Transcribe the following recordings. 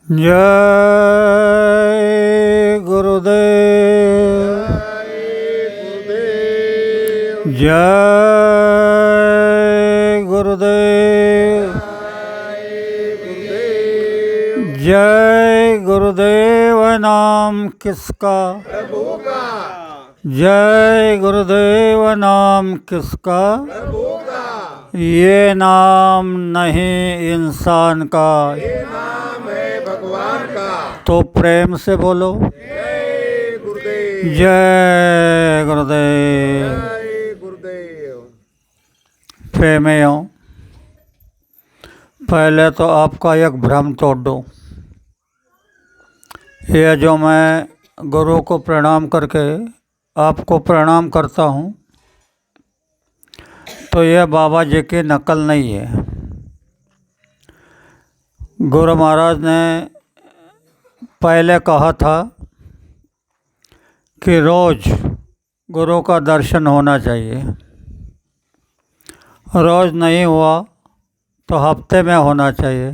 जय गुरुदेव। जय गुरुदेव। जय गुरुदेव नाम किसका? प्रभु का। जय गुरुदेव नाम किसका? प्रभु का। ये नाम नहीं इंसान का, ये नाम है भगवान का। तो प्रेम से बोलो जय गुरुदेव। जय गुरुदेव। जय गुरुदेव। प्रेमियों, पहले तो आपका एक भ्रम तोड़ दूं। ये जो मैं गुरु को प्रणाम करके आपको प्रणाम करता हूँ, तो यह बाबा जी की नकल नहीं है। गुरु महाराज ने पहले कहा था कि रोज़ गुरु का दर्शन होना चाहिए। रोज़ नहीं हुआ तो हफ्ते में होना चाहिए।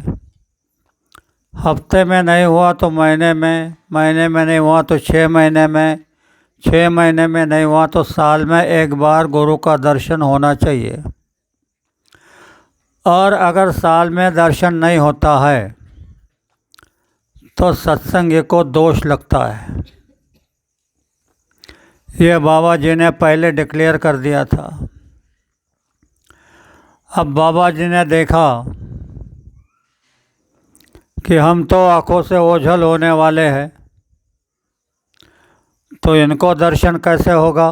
हफ्ते में नहीं हुआ तो महीने में नहीं हुआ तो 6 महीने में, 6 महीने में नहीं हुआ तो साल में एक बार गुरु का दर्शन होना चाहिए। और अगर साल में दर्शन नहीं होता है तो सत्संग को दोष लगता है। ये बाबा जी ने पहले डिक्लेयर कर दिया था। अब बाबा जी ने देखा कि हम तो आँखों से ओझल होने वाले हैं, तो इनको दर्शन कैसे होगा?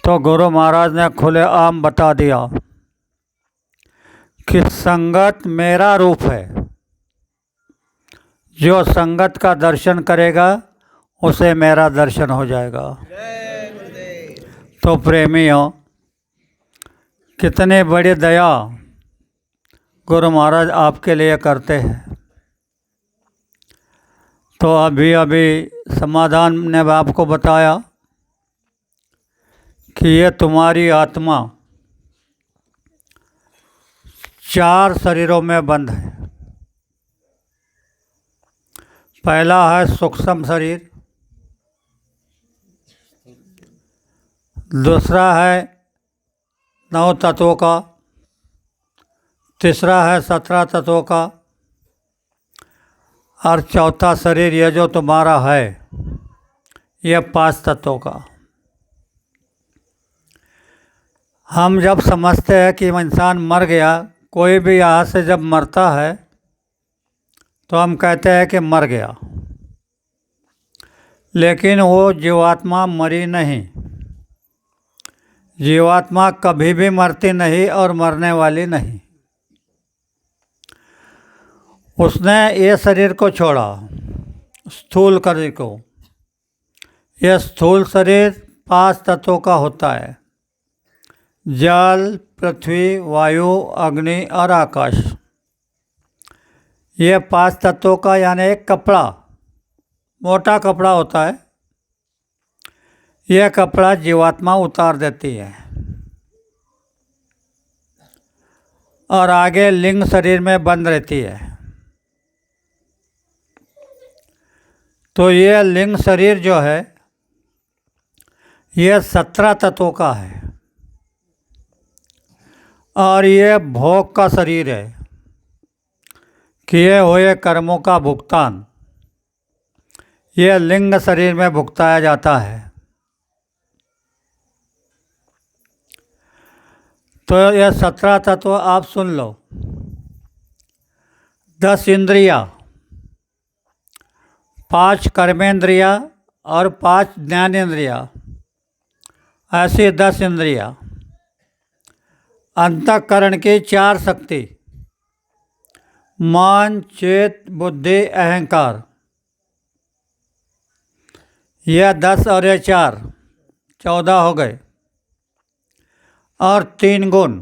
तो गुरु महाराज ने खुलेआम बता दिया कि संगत मेरा रूप है। जो संगत का दर्शन करेगा उसे मेरा दर्शन हो जाएगा। जय गुरुदेव। तो प्रेमियों, कितनी बड़ी दया गुरु महाराज आपके लिए करते हैं। तो अभी समाधान ने आपको बताया कि ये तुम्हारी आत्मा 4 शरीरों में बंद है। पहला है सूक्ष्म शरीर, दूसरा है 9 तत्वों का, तीसरा है 17 तत्वों का, और चौथा शरीर ये जो तुम्हारा है ये 5 तत्वों का। हम जब समझते हैं कि इंसान मर गया, कोई भी यहाँ से जब मरता है तो हम कहते हैं कि मर गया, लेकिन वो जीवात्मा मरी नहीं। जीवात्मा कभी भी मरती नहीं और मरने वाली नहीं। उसने ये शरीर को छोड़ा, स्थूल शरीर को। यह स्थूल शरीर 5 तत्वों का होता है: जल, पृथ्वी, वायु, अग्नि और आकाश। ये 5 तत्वों का यानी एक कपड़ा, मोटा कपड़ा होता है। यह कपड़ा जीवात्मा उतार देती है और आगे लिंग शरीर में बंद रहती है। तो यह लिंग शरीर जो है यह 17 तत्वों का है और यह भोग का शरीर है। किए हुए कर्मों का भुगतान यह लिंग शरीर में भुगताया जाता है। तो यह 17 तत्व आप सुन लो। 10 इंद्रियाँ, 5 कर्मेंद्रियाँ और 5 ज्ञानेंद्रियाँ, ऐसी 10 इंद्रियाँ। अंतःकरण की 4 शक्ति: मन, चित्त, बुद्धि, अहंकार। यह 10 और ये 4, 14 हो गए। और 3 गुण: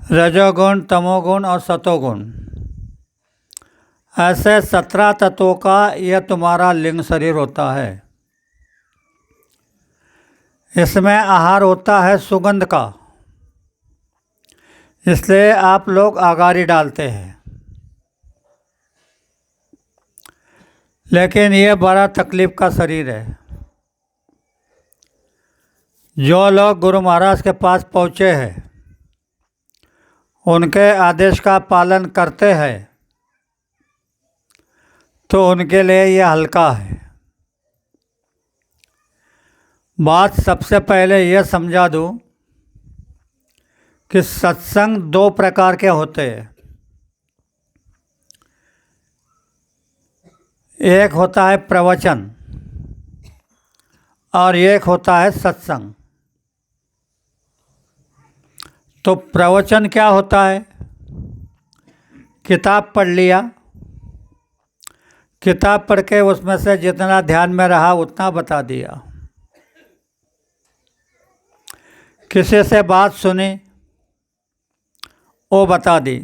रजोगुण, तमोगुण और सतोगुण। ऐसे 17 तत्वों का यह तुम्हारा लिंग शरीर होता है। इसमें आहार होता है सुगंध का, इसलिए आप लोग अगारी डालते हैं। लेकिन ये बड़ा तकलीफ का शरीर है। जो लोग गुरु महाराज के पास पहुँचे हैं, उनके आदेश का पालन करते हैं, तो उनके लिए ये हल्का है। बात सबसे पहले यह समझा दूं कि सत्संग दो प्रकार के होते हैं। एक होता है प्रवचन और एक होता है सत्संग। तो प्रवचन क्या होता है? किताब पढ़ लिया, किताब पढ़ के उसमें से जितना ध्यान में रहा उतना बता दिया। किसी से बात सुनी, वो बता दी।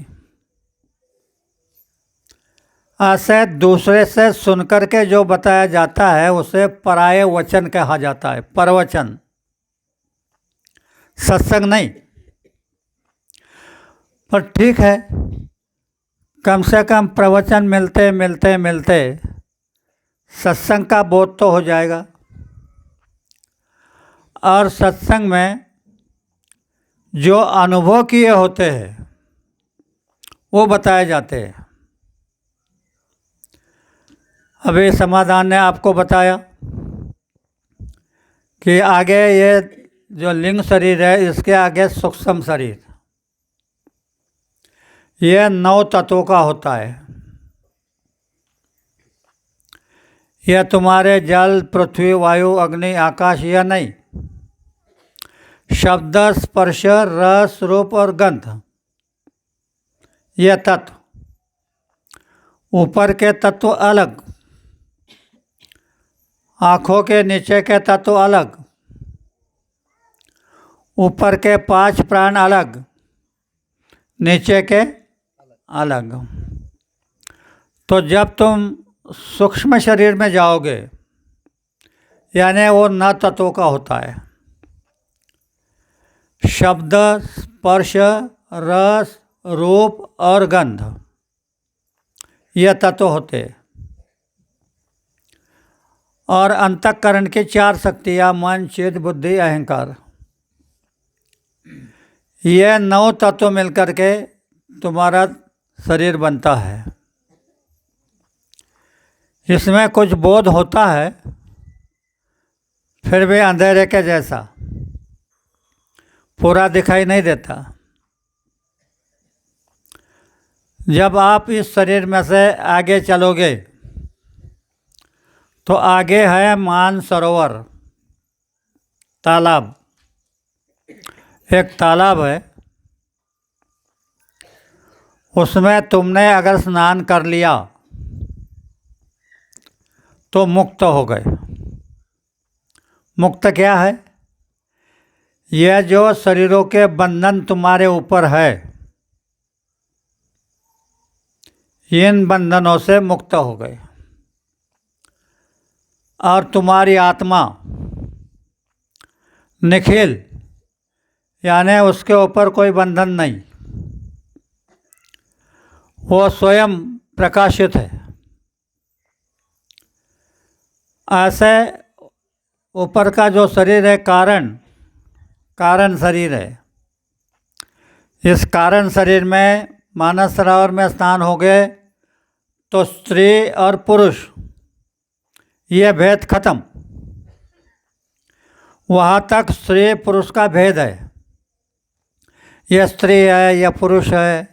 ऐसे दूसरे से सुनकर के जो बताया जाता है उसे पराये वचन कहा जाता है, प्रवचन, सत्संग नहीं। पर ठीक है, कम से कम प्रवचन मिलते मिलते मिलते सत्संग का बोध तो हो जाएगा। और सत्संग में जो अनुभव किए होते हैं वो बताए जाते हैं। अभी समाधान ने आपको बताया कि आगे ये जो लिंग शरीर है, इसके आगे सूक्ष्म शरीर, यह 9 तत्वों का होता है। यह तुम्हारे जल, पृथ्वी, वायु, अग्नि, आकाश यह नहीं। शब्द, स्पर्श, रस, रूप और गंध, यह तत्व। ऊपर के तत्व अलग, आँखों के नीचे के तत्व अलग, ऊपर के 5 प्राण अलग, नीचे के अलग। तो जब तुम सूक्ष्म शरीर में जाओगे, यानी वो 9 तत्वों का होता है। शब्द, स्पर्श, रस, रूप और गंध, यह तत्व होते। और अंतःकरण की 4 शक्तियाँ, मन, चित्त, बुद्धि, अहंकार, यह 9 तत्व मिलकर के तुम्हारा शरीर बनता है। इसमें कुछ बोध होता है, फिर भी अंधेरे के जैसा, पूरा दिखाई नहीं देता। जब आप इस शरीर में से आगे चलोगे तो आगे है मानसरोवर, तालाब। एक तालाब है, उसमें तुमने अगर स्नान कर लिया तो मुक्त हो गए। मुक्त क्या है? यह जो शरीरों के बंधन तुम्हारे ऊपर है, इन बंधनों से मुक्त हो गए। और तुम्हारी आत्मा निखिल, यानी उसके ऊपर कोई बंधन नहीं, वो स्वयं प्रकाशित है। ऐसे ऊपर का जो शरीर है कारण शरीर है। इस कारण शरीर में मानस सरोवर में स्नान हो गए तो स्त्री और पुरुष ये भेद खत्म। वहाँ तक स्त्री पुरुष का भेद है, यह स्त्री है यह पुरुष है,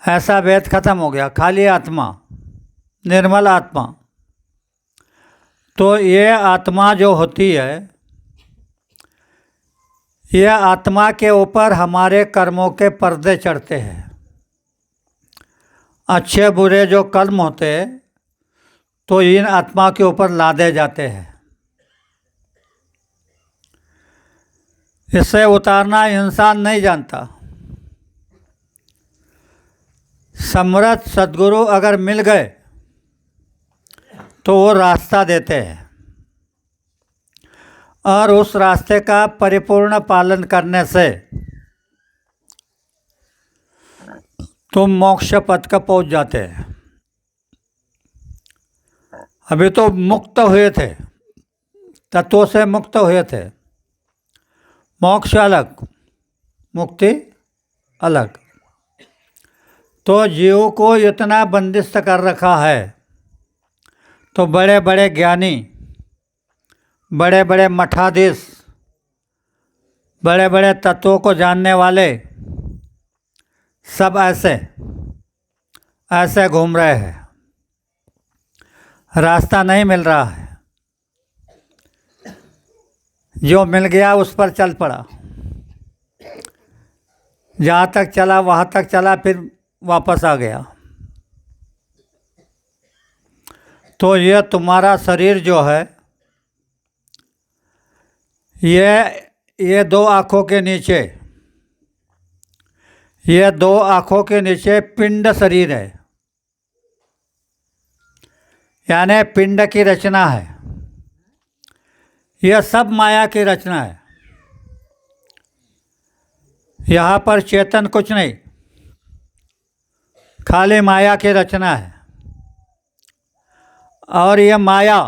ऐसा भेद खत्म हो गया। खाली आत्मा, निर्मल आत्मा। तो ये आत्मा जो होती है, यह आत्मा के ऊपर हमारे कर्मों के पर्दे चढ़ते हैं। अच्छे बुरे जो कर्म होते हैं तो इन आत्मा के ऊपर लादे जाते हैं। इससे उतारना इंसान नहीं जानता। समर्थ सद्गुरु अगर मिल गए तो वो रास्ता देते हैं, और उस रास्ते का परिपूर्ण पालन करने से तुम मोक्ष पथ का पहुंच जाते हैं। अभी तो मुक्त हुए थे, तत्वों से मुक्त हुए थे। मोक्ष अलग, मुक्ति अलग। तो जीव को इतना बंदिस्त कर रखा है, तो बड़े बड़े ज्ञानी, बड़े बड़े मठाधीश, बड़े बड़े तत्वों को जानने वाले सब ऐसे ऐसे घूम रहे हैं, रास्ता नहीं मिल रहा है। जो मिल गया उस पर चल पड़ा, जहाँ तक चला वहाँ तक चला, फिर वापस आ गया। तो ये तुम्हारा शरीर जो है, ये दो आँखों के नीचे, ये दो आँखों के नीचे पिंड शरीर है, यानी पिंड की रचना है। यह सब माया की रचना है। यहाँ पर चेतन कुछ नहीं, खाली माया की रचना है। और यह माया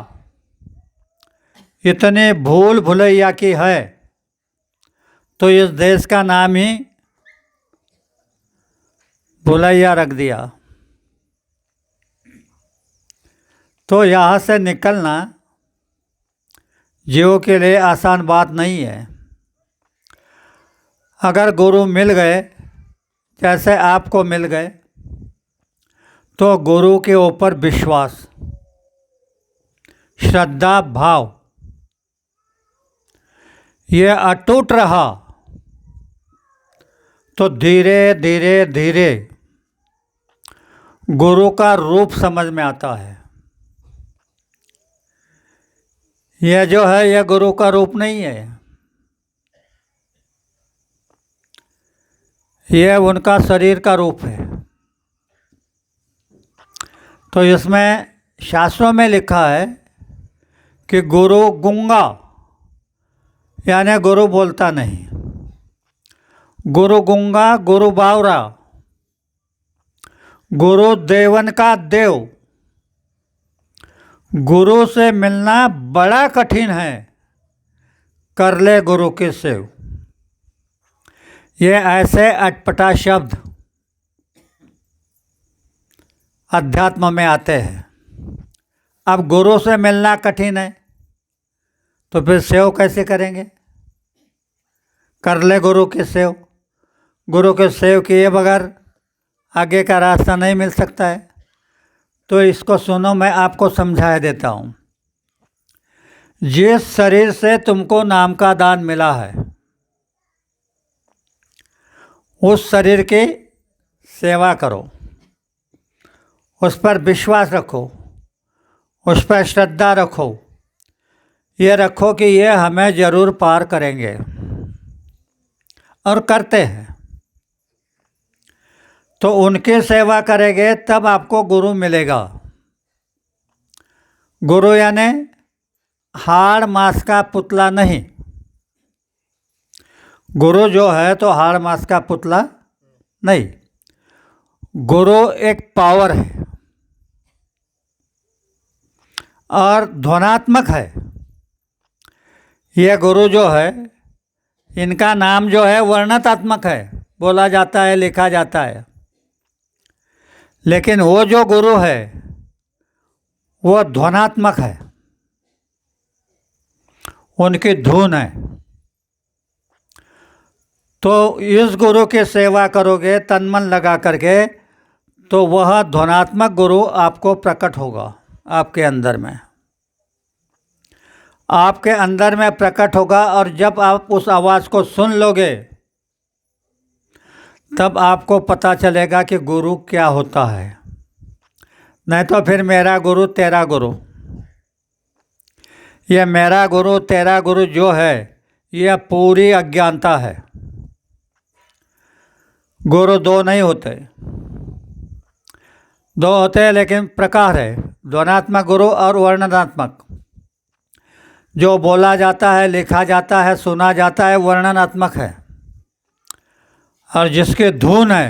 इतने भूल भुलैया की है, तो इस देश का नाम ही भुलैया रख दिया। तो यहाँ से निकलना जीवों के लिए आसान बात नहीं है। अगर गुरु मिल गए, जैसे आपको मिल गए, तो गुरु के ऊपर विश्वास, श्रद्धा, भाव ये अटूट रहा, तो धीरे धीरे धीरे गुरु का रूप समझ में आता है। यह जो है, यह गुरु का रूप नहीं है, यह उनका शरीर का रूप है। तो इसमें शास्त्रों में लिखा है कि गुरु गूंगा, यानी गुरु बोलता नहीं। गुरु गूंगा, गुरु बावरा, गुरु देवन का देव। गुरु से मिलना बड़ा कठिन है, कर ले गुरु के सेव। ये ऐसे अटपटा शब्द अध्यात्म में आते हैं। अब गुरु से मिलना कठिन है, तो फिर सेव कैसे करेंगे? कर ले गुरु के सेव। गुरु के सेव किए बगैर आगे का रास्ता नहीं मिल सकता है। तो इसको सुनो, मैं आपको समझा देता हूँ। जिस शरीर से तुमको नाम का दान मिला है, उस शरीर की सेवा करो, उस पर विश्वास रखो, उस पर श्रद्धा रखो। ये रखो कि ये हमें ज़रूर पार करेंगे, और करते हैं। तो उनकी सेवा करेंगे तब आपको गुरु मिलेगा। गुरु यानी हाड़ मांस का पुतला नहीं। गुरु जो है तो हाड़ मांस का पुतला नहीं। गुरु एक पावर है और ध्वनात्मक है। यह गुरु जो है, इनका नाम जो है वर्णनात्मक है, बोला जाता है, लिखा जाता है। लेकिन वो जो गुरु है वो ध्वनात्मक है, उनकी धुन है। तो इस गुरु की सेवा करोगे तन मन लगा करके, तो वह ध्वनात्मक गुरु आपको प्रकट होगा आपके अंदर में। आपके अंदर में प्रकट होगा, और जब आप उस आवाज़ को सुन लोगे तब आपको पता चलेगा कि गुरु क्या होता है। नहीं तो फिर मेरा गुरु तेरा गुरु, यह मेरा गुरु तेरा गुरु जो है, यह पूरी अज्ञानता है। गुरु दो नहीं होते, दो होते हैं लेकिन प्रकार है, ध्वनात्मक गुरु और वर्णनात्मक। जो बोला जाता है, लिखा जाता है, सुना जाता है, वर्णनात्मक है। और जिसके धुन है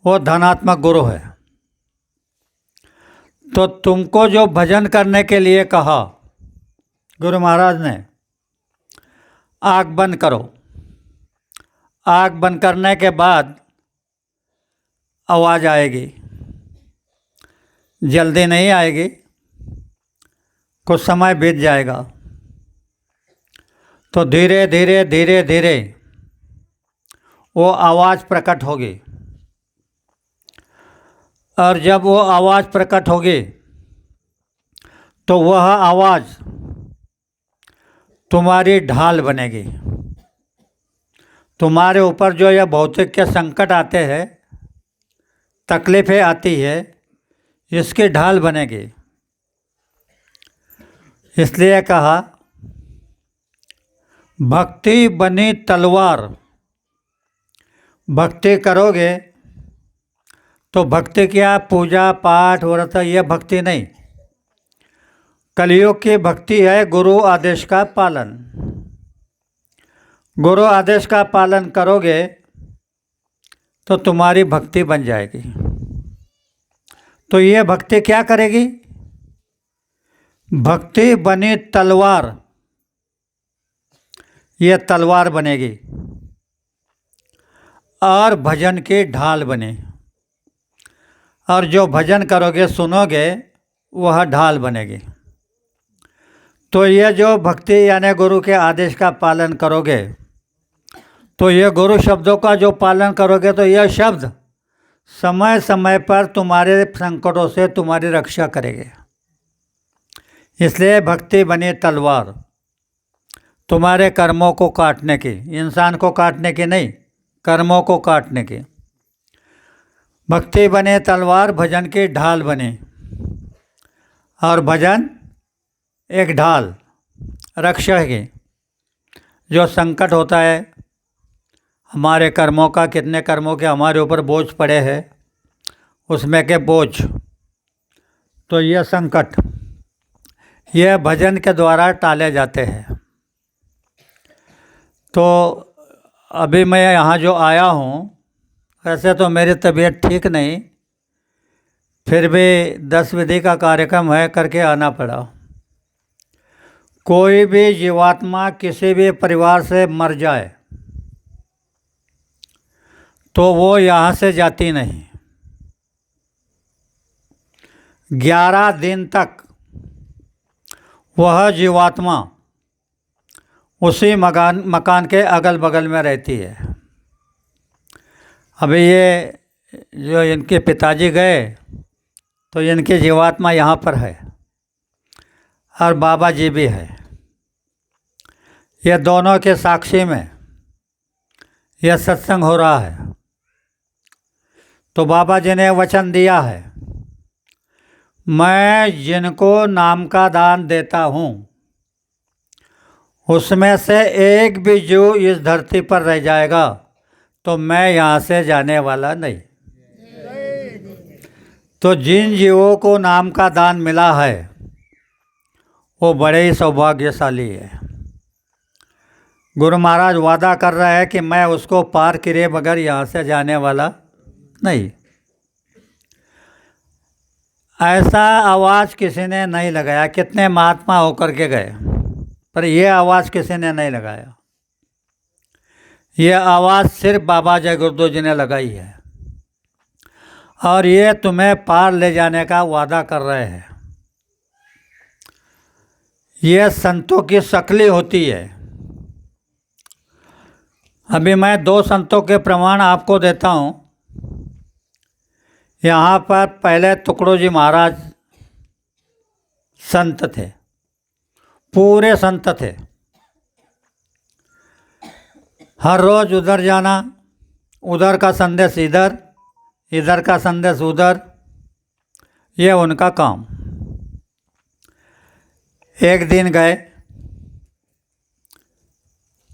वो धनात्मक गुरु है। तो तुमको जो भजन करने के लिए कहा गुरु महाराज ने, आँख बंद करो। आँख बंद करने के बाद आवाज़ आएगी, जल्दी नहीं आएगी, कुछ समय बीत जाएगा। तो धीरे धीरे धीरे धीरे वो आवाज़ प्रकट होगी, और जब वो आवाज़ प्रकट होगी तो वह आवाज़ तुम्हारी ढाल बनेगी। तुम्हारे ऊपर जो यह भौतिक के संकट आते हैं, तकलीफ़ें आती है, इसकी ढाल बनेगी। इसलिए कहा भक्ति बनी तलवार। भक्ति करोगे तो भक्ति क्या, पूजा पाठ व्रत, यह भक्ति नहीं। कलयुग की भक्ति है गुरु आदेश का पालन। गुरु आदेश का पालन करोगे तो तुम्हारी भक्ति बन जाएगी। तो ये भक्ति क्या करेगी? भक्ति बनी तलवार, ये तलवार बनेगी और भजन की ढाल बने। और जो भजन करोगे, सुनोगे, वह ढाल बनेगी। तो ये जो भक्ति यानी गुरु के आदेश का पालन करोगे, तो ये गुरु शब्दों का जो पालन करोगे, तो यह शब्द समय समय पर तुम्हारे संकटों से तुम्हारी रक्षा करेंगे। इसलिए भक्ति बनी तलवार, तुम्हारे कर्मों को काटने की, इंसान को काटने की नहीं, कर्मों को काटने की। भक्ति बने तलवार, भजन की ढाल बने। और भजन एक ढाल, रक्षा है। जो संकट होता है हमारे कर्मों का, कितने कर्मों के हमारे ऊपर बोझ पड़े हैं, उसमें के बोझ, तो यह संकट यह भजन के द्वारा टाले जाते हैं। तो अभी मैं यहाँ जो आया हूँ, वैसे तो मेरी तबीयत ठीक नहीं, फिर भी 10 विधि का कार्यक्रम है, करके आना पड़ा। कोई भी जीवात्मा किसी भी परिवार से मर जाए तो वो यहाँ से जाती नहीं। 11 दिन तक वह जीवात्मा उसी मकान के अगल बगल में रहती है। अभी ये जो इनके पिताजी गए तो इनकी जीवात्मा यहाँ पर है, और बाबा जी भी है। ये दोनों के साक्षी में यह सत्संग हो रहा है। तो बाबा जी ने वचन दिया है, मैं जिनको नाम का दान देता हूँ, उसमें से एक भी जीव इस धरती पर रह जाएगा तो मैं यहाँ से जाने वाला नहीं। तो जिन जीवों को नाम का दान मिला है वो बड़े ही सौभाग्यशाली है। गुरु महाराज वादा कर रहे हैं कि मैं उसको पार किए बगैर यहाँ से जाने वाला नहीं। ऐसा आवाज़ किसी ने नहीं लगाया। कितने महात्मा होकर के गए, पर यह आवाज़ किसी ने नहीं लगाया। यह आवाज़ सिर्फ बाबा जय गुरुदेव जी ने लगाई है, और ये तुम्हें पार ले जाने का वादा कर रहे हैं। यह संतों की शक्ली होती है। अभी मैं 2 संतों के प्रमाण आपको देता हूँ। यहाँ पर पहले टुकड़ो जी महाराज संत थे, पूरे संत थे। हर रोज़ उधर जाना, उधर का संदेश इधर, इधर का संदेश उधर, ये उनका काम। एक दिन गए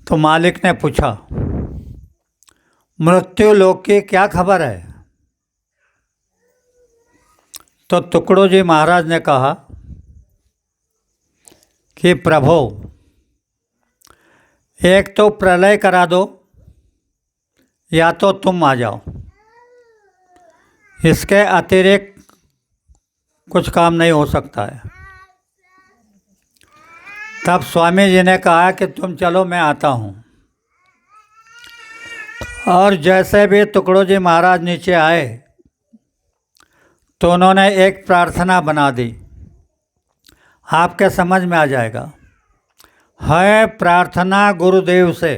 तो मालिक ने पूछा, मृत्यु लोक की क्या खबर है? तो टुकड़ो जी महाराज ने कहा कि प्रभु, एक तो प्रलय करा दो, या तो तुम आ जाओ। इसके अतिरिक्त कुछ काम नहीं हो सकता है। तब स्वामी जी ने कहा कि तुम चलो, मैं आता हूँ। और जैसे भी टुकड़ो जी महाराज नीचे आए तो उन्होंने एक प्रार्थना बना दी, आपके समझ में आ जाएगा। है प्रार्थना गुरुदेव से,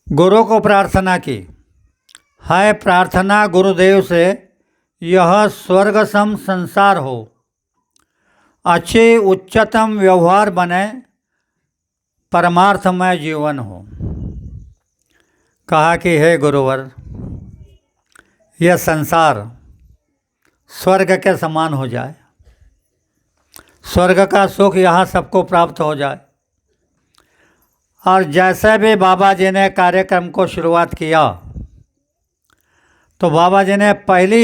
गुरु को प्रार्थना की, है प्रार्थना गुरुदेव से, यह स्वर्ग सम संसार हो, अच्छे उच्चतम व्यवहार बने, परमार्थमय जीवन हो। कहा कि हे गुरुवर, यह संसार स्वर्ग के समान हो जाए, स्वर्ग का सुख यहाँ सबको प्राप्त हो जाए। और जैसे भी बाबा जी ने कार्यक्रम को शुरुआत किया तो बाबा जी ने पहली